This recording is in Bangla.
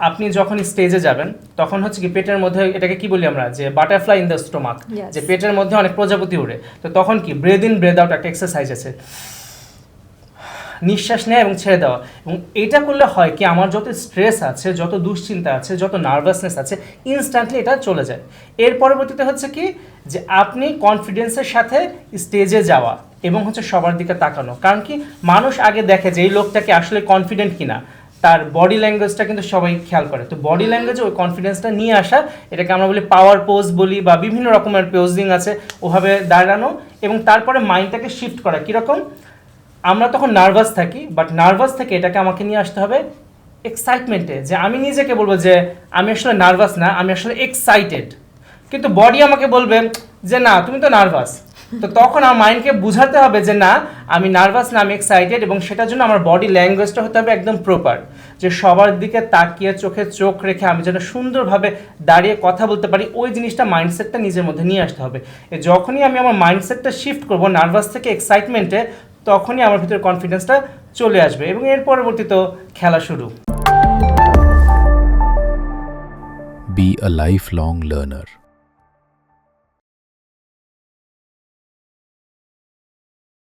আপনি যখন স্টেজে যাবেন তখন হচ্ছে কি পেটের মধ্যে এটাকে কি বলি আমরা যে বাটারফ্লাই ইন দ্য স্টোমাক, যে পেটের মধ্যে অনেক প্রজাপতি উড়ে। তো তখন কি ব্রেথ ইন ব্রেথ আউট একটা এক্সারসাইজ আছে, নিঃশ্বাস নেওয়া এবং ছেড়ে দেওয়া। এবং এটা করলে হয় কি আমার যত স্ট্রেস আছে, যত দুশ্চিন্তা আছে, যত নার্ভাসনেস আছে, ইনস্ট্যান্টলি এটা চলে যায়। এর পরবর্তীতে হচ্ছে কি যে আপনি কনফিডেন্সের সাথে স্টেজে যাওয়া এবং হচ্ছে সবার দিকে তাকানো। কারণ কি মানুষ আগে দেখে যে এই লোকটাকে আসলে কনফিডেন্ট কিনা, তার বডি ল্যাঙ্গুয়েজটা কিন্তু সবাই খেয়াল করে। তো বডি ল্যাঙ্গুয়েজে ওই কনফিডেন্সটা নিয়ে আসা, এটাকে আমরা বলি পাওয়ার পোজ বলি, বা বিভিন্ন রকমের পোজিং আছে, ওভাবে দাঁড়ানো এবং তারপরে মাইন্ডটাকে শিফট করা। কীরকম? আমরা তখন নার্ভাস থাকি, বাট নার্ভাস থেকে এটাকে আমাকে নিয়ে আসতে হবে এক্সাইটমেন্টে, যে আমি নিজেকে বলবো যে আমি আসলে নার্ভাস না, আমি আসলে এক্সাইটেড। কিন্তু বডি আমাকে বলবে যে না তুমি তো নার্ভাস। তো তখন আমার মাইন্ডকে বুঝাতে হবে যে না আমি নার্ভাস না, আমি এক্সাইটেড। এবং সেটার জন্য আমার বডি ল্যাঙ্গুয়েজটা হতে হবে একদম প্রপার, যে সবার দিকে তাকিয়ে চোখে চোখ রেখে আমি যেন সুন্দরভাবে দাঁড়িয়ে কথা বলতে পারি। ওই জিনিসটা মাইন্ডসেটটা নিজের মধ্যে নিয়ে আসতে হবে। যখনই আমি আমার মাইন্ডসেটটা শিফট করবো নার্ভাস থেকে এক্সাইটমেন্টে, তখনই আমার ভিতরে কনফিডেন্সটা চলে আসবে এবং এর পরবর্তীতে খেলা শুরু। Be a lifelong learner.